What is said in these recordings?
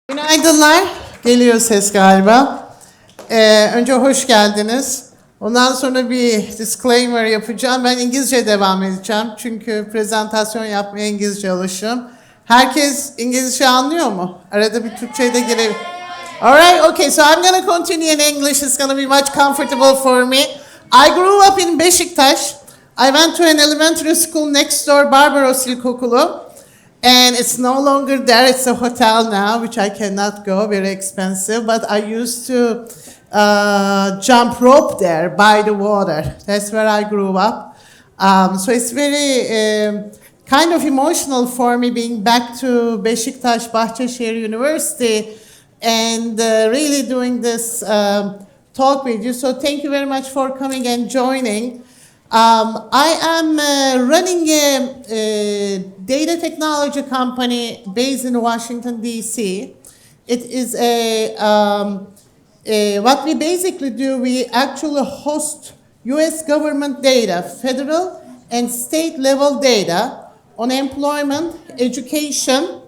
Günaydınlar. Geliyor ses galiba. Önce hoş geldiniz. Ondan sonra bir disclaimer yapacağım. Ben İngilizce devam edeceğim. Çünkü prezentasyon yapmaya İngilizce alışım. Herkes İngilizce anlıyor mu? Arada bir Türkçe'ye de girelim. Alright, okay, so I'm going to continue in English. It's going to be much comfortable for me. I grew up in Beşiktaş. I went to an elementary school next door, Barbaros İlkokulu. And it's no longer there. It's a hotel now, which I cannot go, very expensive. But I used to jump rope there by the water. That's where I grew up. So it's very kind of emotional for me being back to Beşiktaş, Bahçeşehir University and really doing this talk with you. So thank you very much for coming and joining. I am running a data technology company based in Washington, D.C. It is what we basically do, we actually host U.S. government data, federal and state level data on employment, education,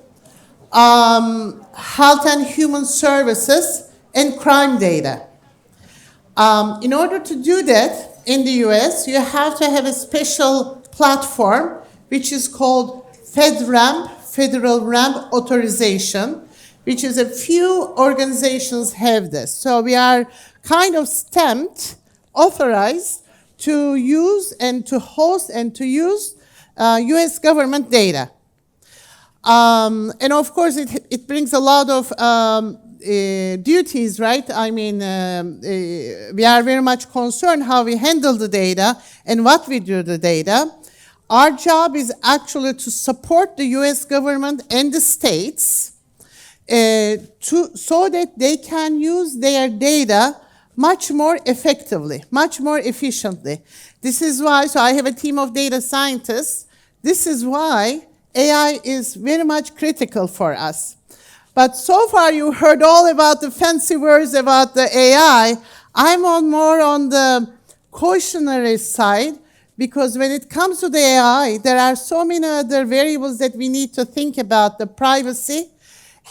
health and human services, and crime data. In order to do that, in the US, you have to have a special platform which is called FedRAMP, Federal Ramp Authorization, which is a few organizations have this. So we are kind of stamped, authorized to use and to host and to use US government data. And of course, it brings a lot of duties, right? I mean, we are very much concerned how we handle the data and what we do with the data. Our job is actually to support the US government and the states so that they can use their data much more effectively, much more efficiently. This is why, so I have a team of data scientists. This is why AI is very much critical for us. But so far you heard all about the fancy words about the AI. I'm more on the cautionary side because when it comes to the AI, there are so many other variables that we need to think about, the privacy,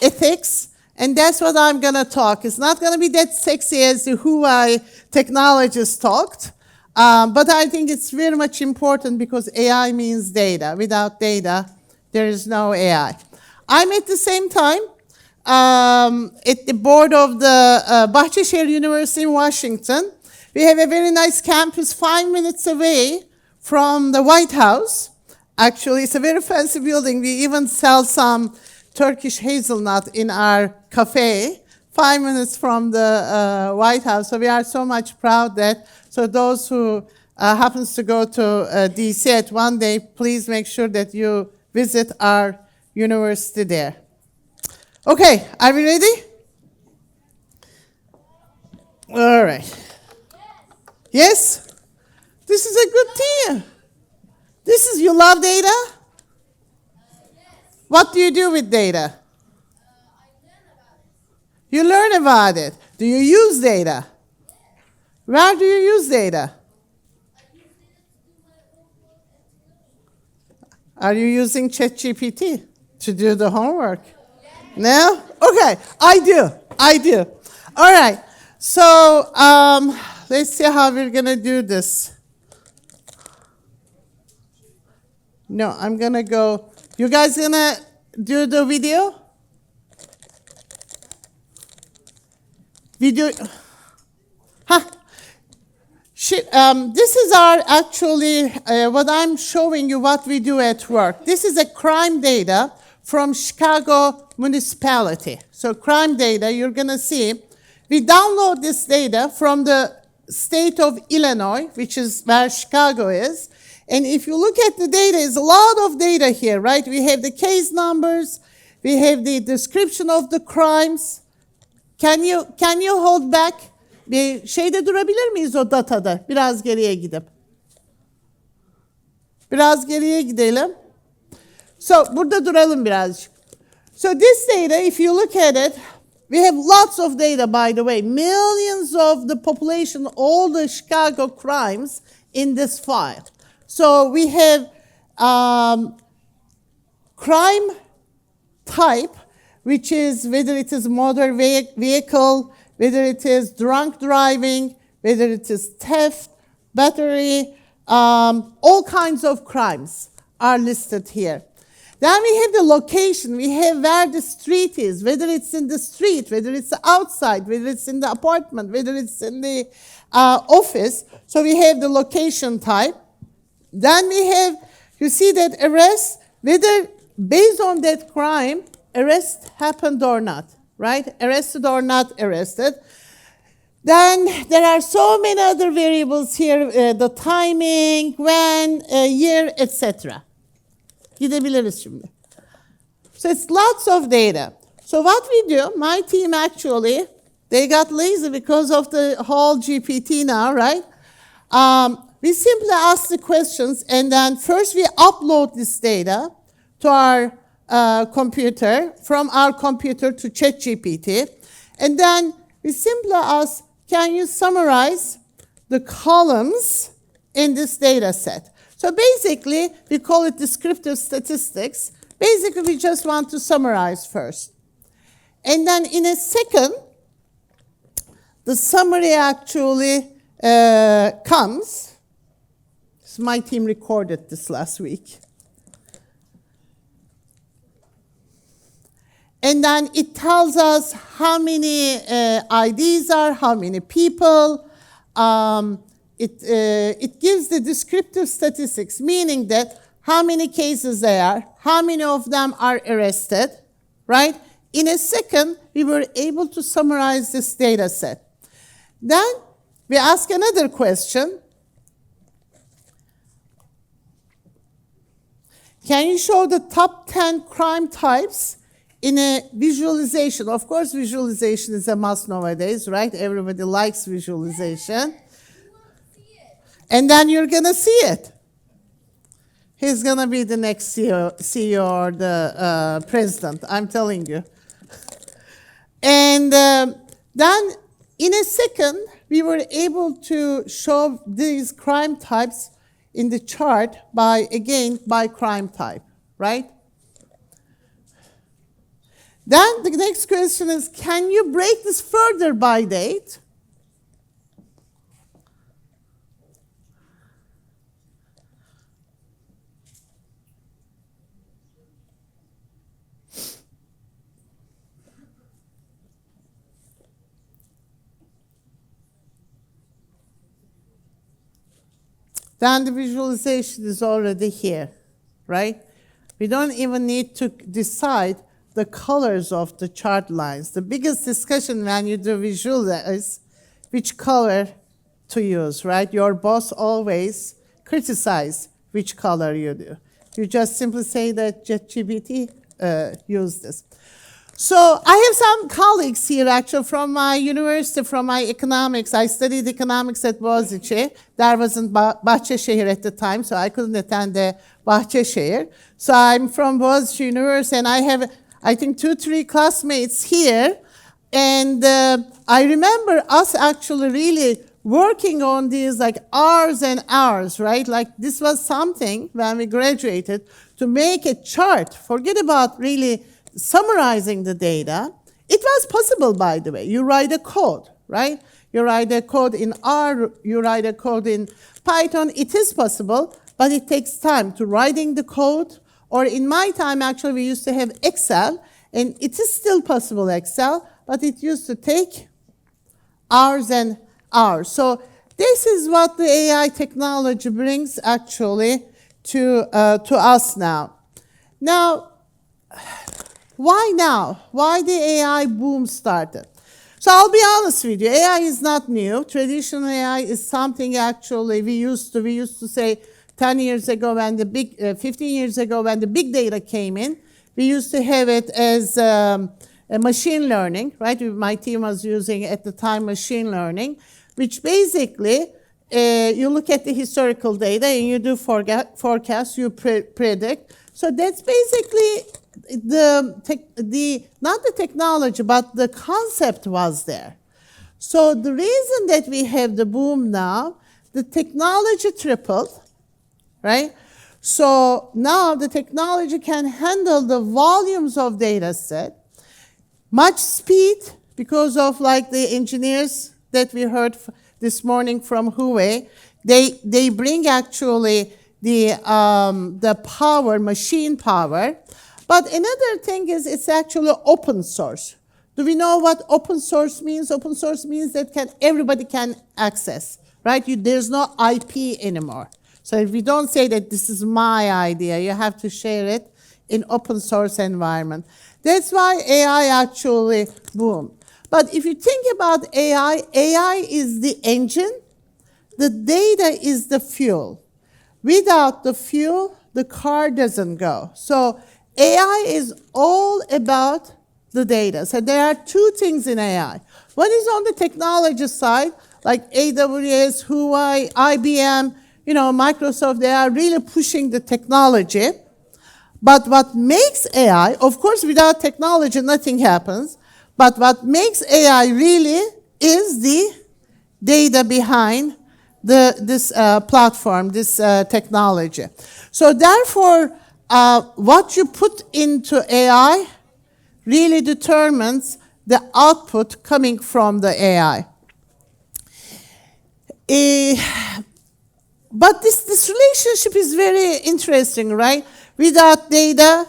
ethics, and that's what I'm going to talk. It's not going to be that sexy as the Huawei technologists talked, but I think it's very much important because AI means data. Without data, there is no AI. I'm at the same time at the board of the Bahçeşehir University in Washington. We have a very nice campus 5 minutes away from the White House. Actually, it's a very fancy building. We even sell some Turkish hazelnut in our cafe, 5 minutes from the White House. So we are so much proud that, so those who happens to go to DC at one day, please make sure that you visit our university there. Okay, are we ready? All right. Yes? This is a good team. This is, you love data? What do you do with data? You learn about it. Do you use data? Where do you use data? Are you using ChatGPT to do the homework? No? Okay, I do. All right, so let's see how we're going to do this. No, I'm going to go. You guys going to do the video? Huh? This is our actually what I'm showing you what we do at work. This is a crime data from Chicago municipality. So crime data, you're going to see. We download this data from the state of Illinois, which is where Chicago is. And if you look at the data, there's a lot of data here, right? We have the case numbers. We have the description of the crimes. Can you hold back? Bir şeyde durabilir miyiz o datada? Biraz geriye gidip. Biraz geriye gidelim. So burada duralım birazcık. So this data, if you look at it, we have lots of data, by the way. Millions of the population, all the Chicago crimes in this file. So we have crime type which is whether it is motor vehicle, whether it is drunk driving, whether it is theft, battery, all kinds of crimes are listed here. Then we have the location. We have where the street is, whether it's in the street, whether it's outside, whether it's in the apartment, whether it's in the office. So we have the location type. Then we have, you see that arrest, whether based on that crime, arrest happened or not, right? Arrested or not arrested. Then there are so many other variables here, the timing, when, year, etc. Gidebiliriz şimdi. So it's lots of data. So what we do, my team actually, they got lazy because of the whole GPT now, right? We simply ask the questions, and then first we upload this data to our computer, from our computer to ChatGPT, and then we simply ask, can you summarize the columns in this data set? So basically, we call it descriptive statistics. Basically, we just want to summarize first. And then in a second, the summary actually comes. So my team recorded this last week. And then it tells us how many IDs are, how many people. It gives the descriptive statistics, meaning that how many cases there are, how many of them are arrested, right? In a second, we were able to summarize this data set. Then we ask another question. Can you show the top 10 crime types in a visualization? Of course, visualization is a must nowadays, right? Everybody likes visualization. And then you're going to see it. He's going to be the next CEO or the president, I'm telling you. And then in a second, we were able to show these crime types in the chart by crime type, right? Then the next question is, can you break this further by date? Then the visualization is already here, right? We don't even need to decide the colors of the chart lines. The biggest discussion when you do visualize which color to use, right? Your boss always criticizes which color you do. You just simply say that ChatGPT use this. So I have some colleagues here actually from my university, from my economics. I studied economics at Boğaziçi. There wasn't Bahçeşehir at the time, so I couldn't attend the Bahçeşehir. So I'm from Boğaziçi University, and I have, I think, 2-3 classmates here. And I remember us actually really working on these like hours and hours, right? Like this was something when we graduated to make a chart. Forget about really summarizing the data. It was possible, by the way. You write a code, right? You write a code in R, you write a code in Python. It is possible, but it takes time to writing the code. Or in my time, actually, we used to have Excel, and it is still possible, Excel, but it used to take hours and hours. So this is what the AI technology brings, actually, to us now. Now, why now? Why the AI boom started? So I'll be honest with you, AI is not new. Traditional AI is something actually we used to say 10 years ago when 15 years ago when the big data came in, we used to have it as a machine learning, right? My team was using at the time machine learning, which basically you look at the historical data and you do forecast, you predict. So that's basically not the technology, but the concept was there. So the reason that we have the boom now, the technology tripled, right? So now the technology can handle the volumes of data set. much speed because of like the engineers that we heard this morning from Huawei. They bring actually the power, machine power. But another thing is it's actually open source. Do we know what open source means? Open source means that everybody can access, right? There's no IP anymore. So if we don't say that this is my idea, you have to share it in open source environment. That's why AI actually boomed. But if you think about AI, AI is the engine, the data is the fuel. Without the fuel, the car doesn't go. So AI is all about the data. So there are two things in AI. One is on the technology side, like AWS, Huawei, IBM, Microsoft, they are really pushing the technology. But what makes AI, of course, without technology, nothing happens. But what makes AI really is the data behind this platform, this technology. So therefore, what you put into AI really determines the output coming from the AI. But this relationship is very interesting, right? Without data,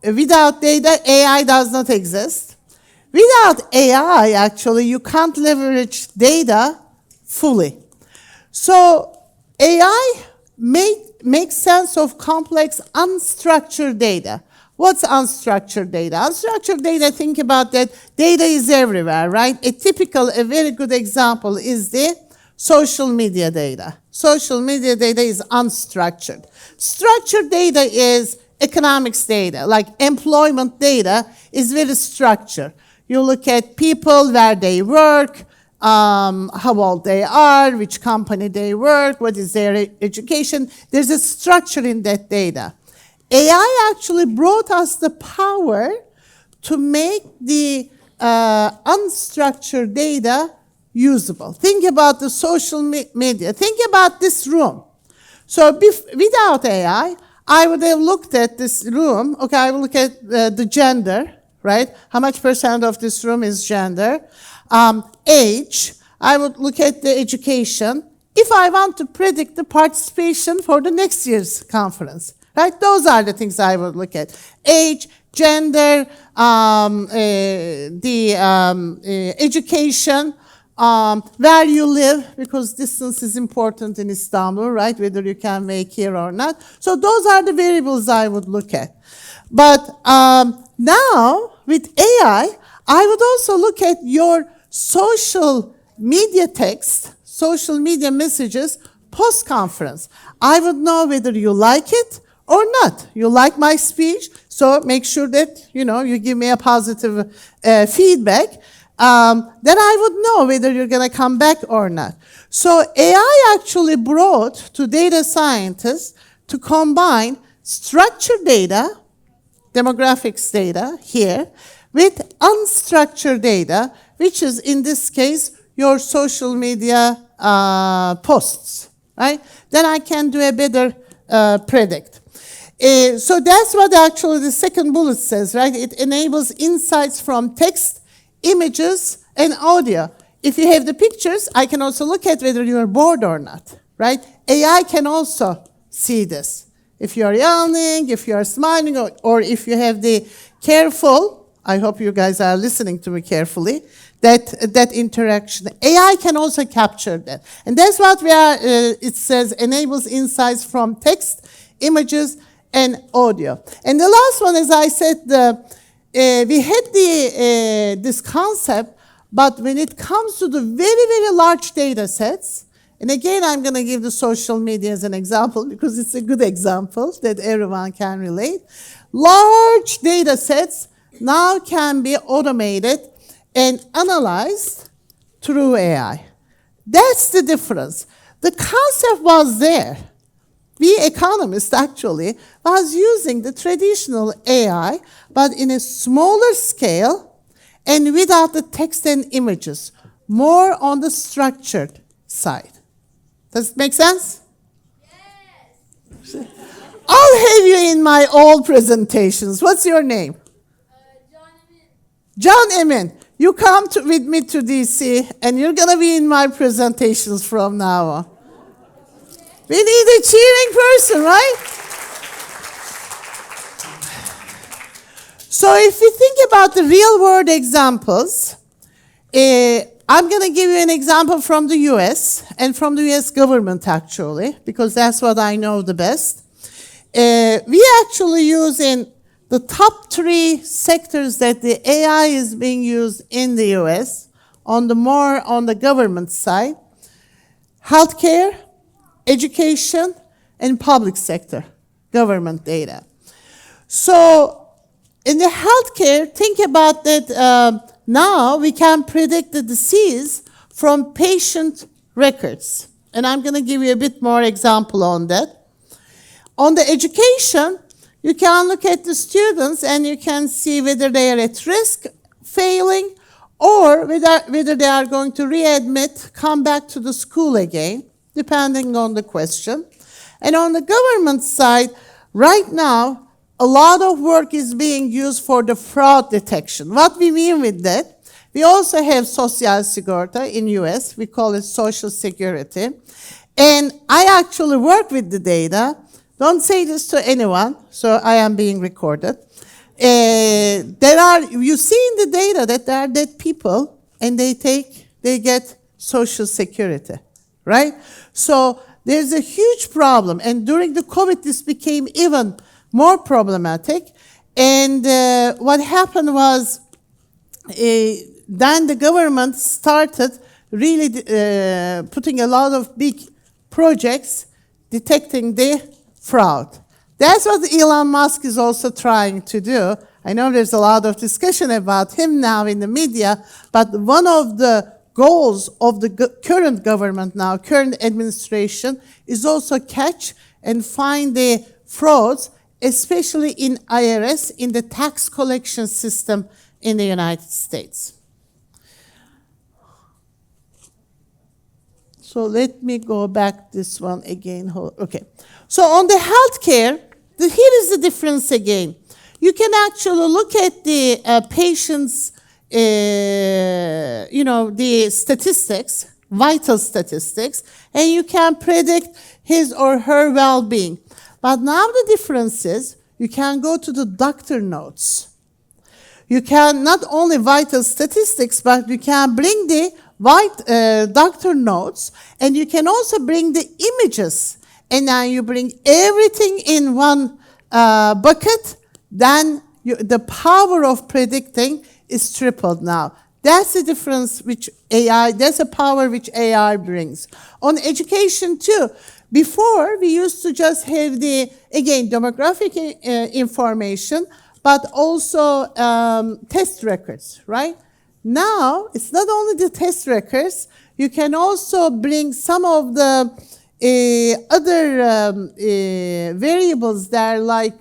AI does not exist. Without AI, actually, you can't leverage data fully. So AI makes sense of complex, unstructured data. What's unstructured data? Unstructured data, think about that. Data is everywhere, right? A very good example is the social media data. Social media data is unstructured. Structured data is economics data, like employment data is very structured. You look at people, where they work, how old they are, which company they work, what is their education. There's a structure in that data. AI actually brought us the power to make the unstructured data usable. Think about the social media. Think about this room. So without AI, I would have looked at this room. Okay, I will look at the gender, right? How much percent of this room is gender? Age. I would look at the education. If I want to predict the participation for the next year's conference, right? Those are the things I would look at. Age, gender, education, where you live, because distance is important in Istanbul, right? Whether you can make here or not. So those are the variables I would look at. But now, with AI, I would also look at your social media text, social media messages, post-conference. I would know whether you like it or not. You like my speech, so make sure that, you give me a positive feedback. Then I would know whether you're going to come back or not. So AI actually brought to data scientists to combine structured data, demographics data here, with unstructured data, which is in this case your social media posts, right? Then I can do a better predict. So that's what actually the second bullet says, right? It enables insights from text, images, and audio. If you have the pictures, I can also look at whether you're bored or not, right? AI can also see this. If you're yawning, if you're smiling, or if you have the careful, I hope you guys are listening to me carefully, that interaction. AI can also capture that. And that's what it says, enables insights from text, images, and audio. And the last one, as I said, we had this concept, but when it comes to the very, very large data sets, and again, I'm going to give the social media as an example because it's a good example that everyone can relate. Large data sets now can be automated and analyzed through AI. That's the difference. The concept was there. We economists actually was using the traditional AI, but in a smaller scale and without the text and images, more on the structured side. Does it make sense? Yes. I'll have you in my old presentations. What's your name? John Emin, you come with me to DC, and you're going to be in my presentations from now on. We need a cheering person, right? So if we think about the real-world examples, I'm going to give you an example from the US, and from the US government, actually, because that's what I know the best. We actually use in the top 3 sectors that the AI is being used in the US, on the government side: healthcare, education, and public sector government data. So in the healthcare, think about that now we can predict the disease from patient records. And I'm going to give you a bit more example on that. On the education, you can look at the students and you can see whether they are at risk failing or whether they are going to readmit, come back to the school again, depending on the question. And on the government side, right now, a lot of work is being used for the fraud detection. What we mean with that, we also have Social Security in US, we call it Social Security. And I actually work with the data. Don't say this to anyone, so I am being recorded. You see in the data that there are dead people and they get Social Security, right? So there's a huge problem. And during the COVID, this became even more problematic. And what happened was, then the government started really putting a lot of big projects detecting the fraud. That's what Elon Musk is also trying to do. I know there's a lot of discussion about him now in the media, but one of the goals of the current government now, current administration, is also catch and find the frauds, especially in IRS, in the tax collection system in the United States. So let me go back this one again. Okay. So on the healthcare, here is the difference again. You can actually look at the patient's, the statistics, vital statistics, and you can predict his or her well-being. But now the difference is you can go to the doctor notes. You can not only vital statistics, but you can bring the doctor notes, and you can also bring the images. And now you bring everything in one bucket, then the power of predicting is tripled now. That's the difference which that's a power which AI brings. On education too, before we used to just have the, again, demographic information, but also test records, right? Now, it's not only the test records, you can also bring some of the other variables there, like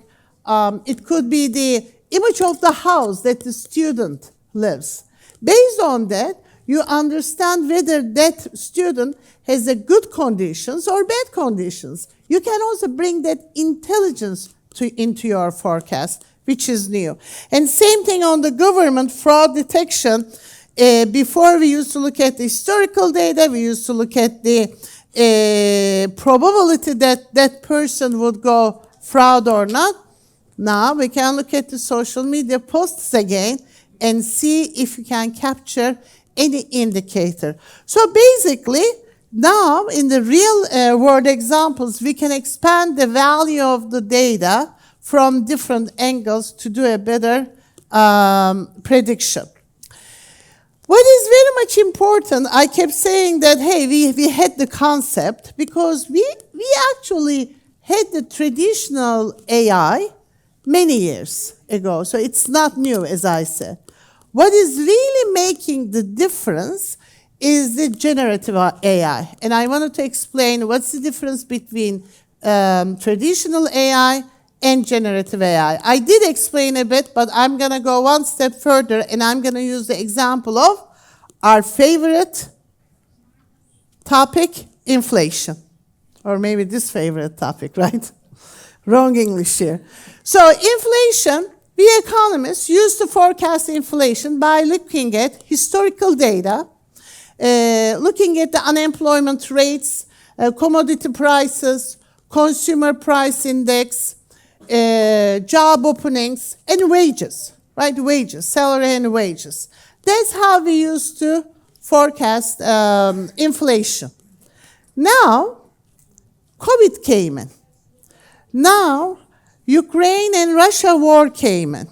it could be the image of the house that the student lives. Based on that, you understand whether that student has a good conditions or bad conditions. You can also bring that intelligence into your forecast, which is new. And same thing on the government fraud detection. Before we used to look at the historical data, we used to look at the probability that that person would go fraud or not. Now we can look at the social media posts again and see if you can capture any indicator. So basically, now in the real world examples, we can expand the value of the data from different angles to do a better prediction. What is very much important, I kept saying that, hey, we had the concept because we actually had the traditional AI many years ago. So it's not new, as I said. What is really making the difference is the generative AI. And I wanted to explain what's the difference between traditional AI and generative AI. I did explain a bit, but I'm going to go one step further, and I'm going to use the example of our favorite topic, inflation. Or maybe this favorite topic, right? Wrong English here. So inflation, we economists used to forecast inflation by looking at historical data, looking at the unemployment rates, commodity prices, consumer price index, job openings, and wages, right? Wages, salary and wages. That's how we used to forecast inflation. Now, COVID came in. Now, Ukraine and Russia war came in.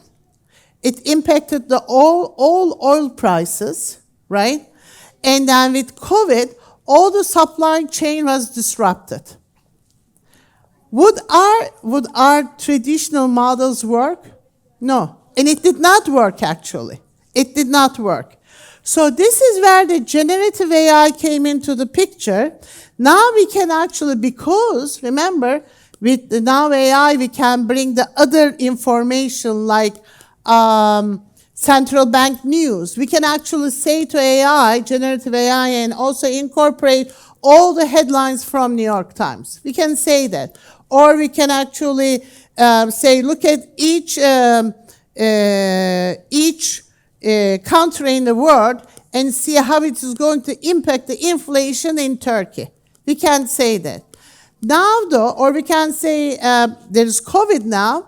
It impacted all oil prices, right? And then with COVID, all the supply chain was disrupted. Would our traditional models work? No. And it did not work, actually. It did not work. So this is where the generative AI came into the picture. Now we can actually, because remember, with the now AI, we can bring the other information like central bank news. We can actually say to AI, generative AI, and also incorporate all the headlines from New York Times. We can say that. Or we can actually say, look at each country in the world and see how it is going to impact the inflation in Turkey. We can't say that. Now though, or we can say there's COVID now,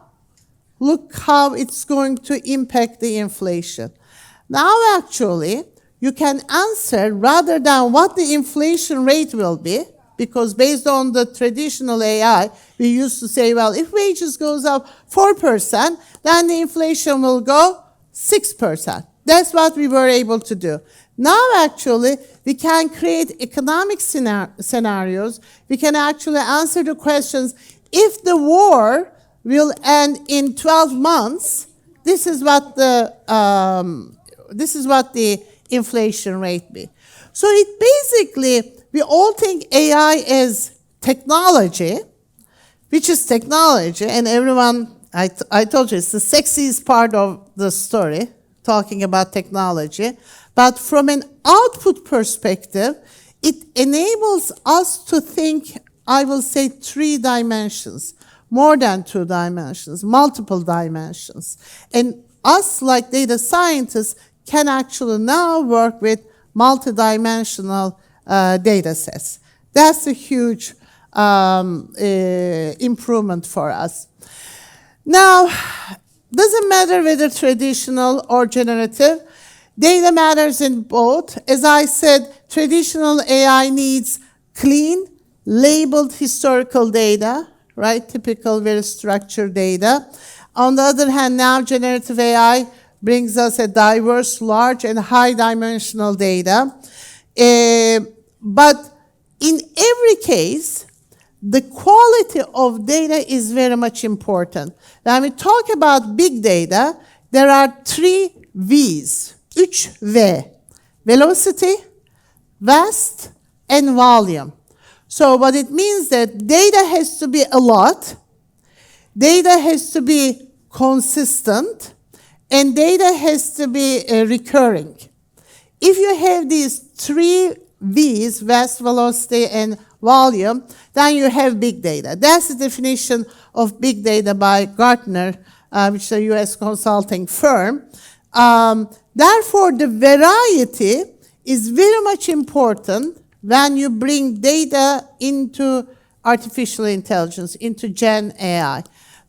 look how it's going to impact the inflation. Now actually, you can answer rather than what the inflation rate will be, because based on the traditional AI, we used to say, well, if wages goes up 4%, then the inflation will go 6%. That's what we were able to do. Now, actually, we can create economic scenarios. We can actually answer the questions, if the war will end in 12 months, this is what the inflation rate be. So it basically, we all think AI is technology, which is technology, and everyone, I told you, it's the sexiest part of the story, talking about technology. But from an output perspective, it enables us to think, I will say, 3 dimensions, more than 2 dimensions, multiple dimensions. And us, like data scientists, can actually now work with multidimensional data sets. That's a huge improvement for us. Now, doesn't matter whether traditional or generative, data matters in both. As I said, traditional AI needs clean, labeled historical data, right? Typical, very structured data. On the other hand, now generative AI brings us a diverse, large, and high-dimensional data. But in every case, the quality of data is very much important. When we talk about big data, there are 3 V's, 3V. Velocity, vast, and volume. So what it means that data has to be a lot, data has to be consistent, and data has to be recurring. If you have these 3 V's, vast, velocity, and volume, then you have big data. That's the definition of big data by Gartner, which is a US consulting firm. Therefore, the variety is very much important when you bring data into artificial intelligence, into Gen AI.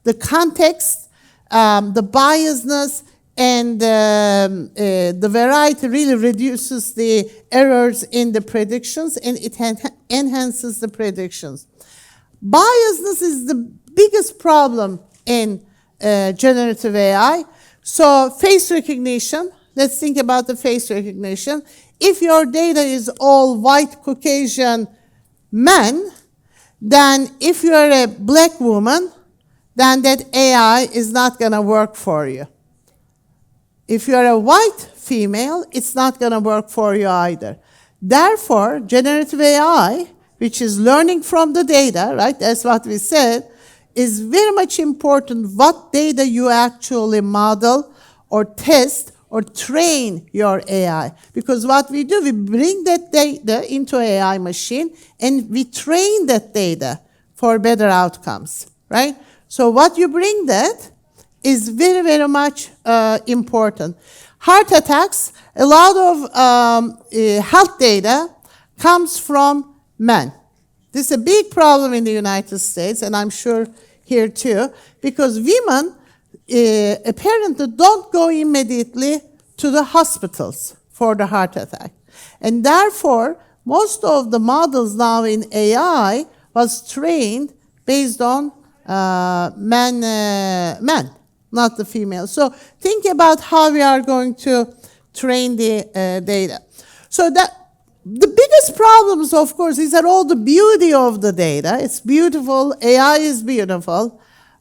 The context, the biasness, and the variety really reduces the errors in the predictions, and it enhances the predictions. Biasness is the biggest problem in generative AI. So face recognition, let's think about the face recognition. If your data is all white Caucasian men, then if you're a black woman, then that AI is not going to work for you. If you're a white female, it's not going to work for you either. Therefore, generative AI, which is learning from the data, right, that's what we said, is very much important what data you actually model or test or train your AI. Because what we do, we bring that data into AI machine and we train that data for better outcomes, right? So what you bring that, is very, very much important. Heart attacks, a lot of health data comes from men. This is a big problem in the United States, and I'm sure here too, because women apparently don't go immediately to the hospitals for the heart attack. And therefore, most of the models now in AI was trained based on men, not the females. So think about how we are going to train the data. So that the biggest problems, of course, is that all the beauty of the data. It's beautiful, AI is beautiful,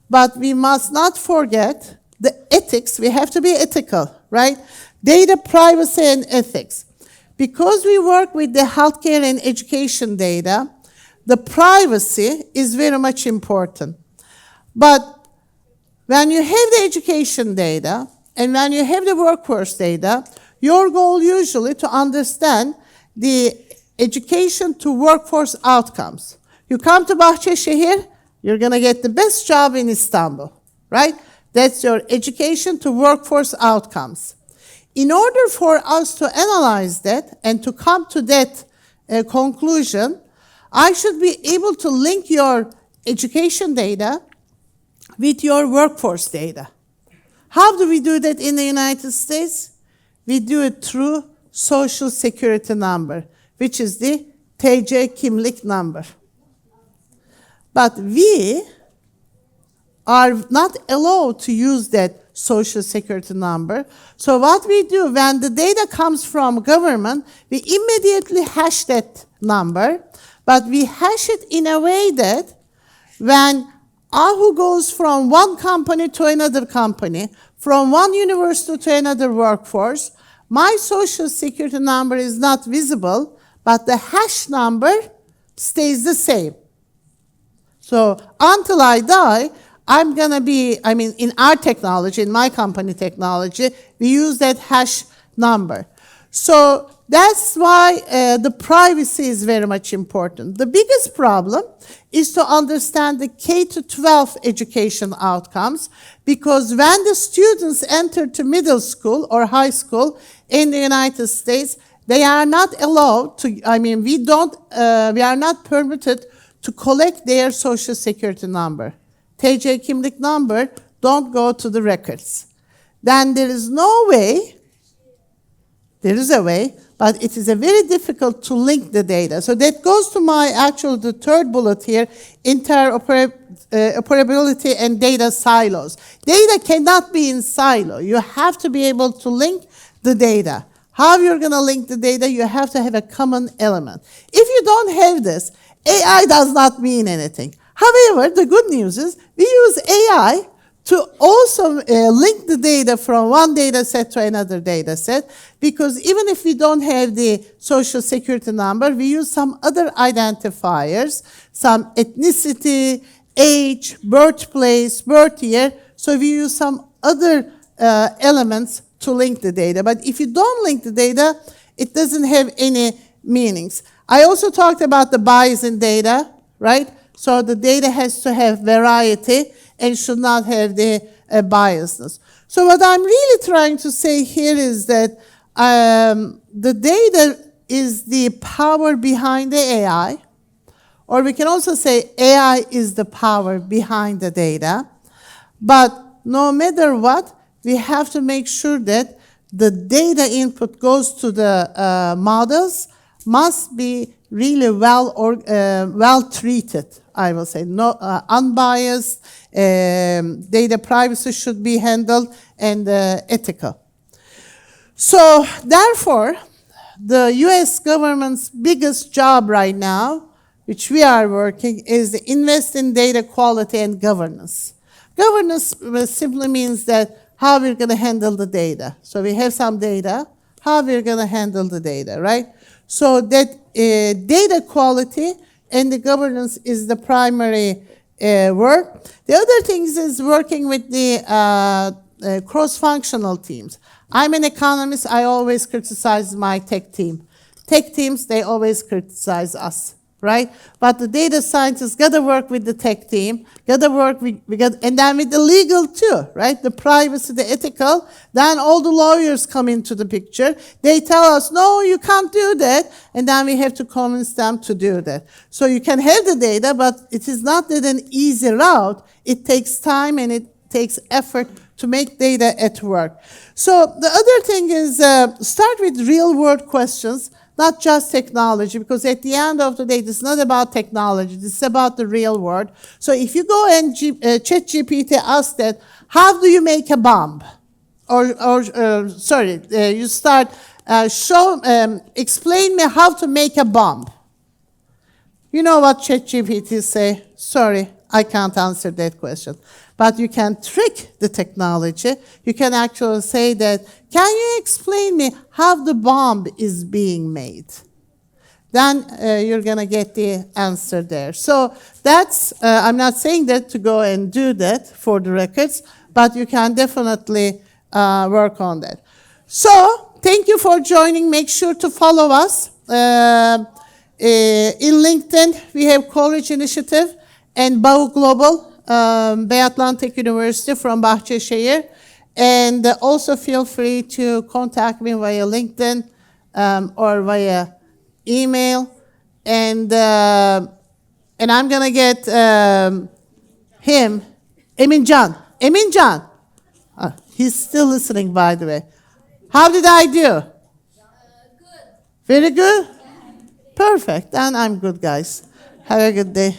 but we must not forget the ethics. We have to be ethical, right? Data privacy and ethics. Because we work with the healthcare and education data, the privacy is very much important. But when you have the education data and when you have the workforce data, your goal usually to understand the education to workforce outcomes. You come to Bahçeşehir, you're going to get the best job in Istanbul, right? That's your education to workforce outcomes. In order for us to analyze that and to come to that conclusion, I should be able to link your education data with your workforce data. How do we do that in the United States? We do it through Social Security number, which is the TC kimlik number. But we are not allowed to use that Social Security number. So what we do when the data comes from government, we immediately hash that number, but we hash it in a way that when Ahu goes from one company to another company, from one university to another workforce, my Social Security number is not visible, but the hash number stays the same. So until I die, I'm going to be, in our technology, in my company technology, we use that hash number. So that's why the privacy is very much important. The biggest problem is to understand the K-12 education outcomes, because when the students enter to middle school or high school in the United States, they are not allowed to, we are not permitted to collect their Social Security number. TC kimlik number don't go to the records. Then there is no way, there is a way, but it is a very difficult to link the data. So that goes to the third bullet here, interoperability and data silos. Data cannot be in silo. You have to be able to link the data. How you're going to link the data, you have to have a common element. If you don't have this, AI does not mean anything. However, the good news is we use AI to also link the data from one data set to another data set, because even if we don't have the Social Security number, we use some other identifiers, some ethnicity, age, birthplace, birth year, so we use some other elements to link the data. But if you don't link the data, it doesn't have any meanings. I also talked about the bias in data, right? So the data has to have variety and should not have the biasness. So what I'm really trying to say here is that the data is the power behind the AI, or we can also say AI is the power behind the data. But no matter what, we have to make sure that the data input goes to the models must be really well treated, I will say. No, unbiased, data privacy should be handled, and ethical. So therefore, the US government's biggest job right now, which we are working, is to invest in data quality and governance. Governance simply means that how we're going to handle the data. So we have some data, how we're going to handle the data, right? So that data quality and the governance is the primary work. The other things is working with the cross-functional teams. I'm an economist. I always criticize my tech team. Tech teams, they always criticize us. right? But the data scientists got to work with the tech team, got to work and then with the legal too, right? The privacy, the ethical. Then all the lawyers come into the picture. They tell us, no, you can't do that. And then we have to convince them to do that. So you can have the data, but it is not that an easy route. It takes time and it takes effort to make data at work. So the other thing is start with real world questions, not just technology, because at the end of the day, this is not about technology, this is about the real world. So if you go and ChatGPT asks that, how do you make a bomb? You start, explain me how to make a bomb. You know what ChatGPT say? Sorry, I can't answer that question. But you can trick the technology. You can actually say that, can you explain me how the bomb is being made? Then you're going to get the answer there. So that's, I'm not saying that to go and do that for the records, but you can definitely work on that. So thank you for joining. Make sure to follow us. In LinkedIn, we have College Initiative and Bahu Global. Bay Atlantic University from Bahçeşehir. And also feel free to contact me via LinkedIn or via email. And I'm going to get him, Emin Can. He's still listening, by the way. How did I do? Good. Very good? Perfect. Then I'm good, guys. Have a good day.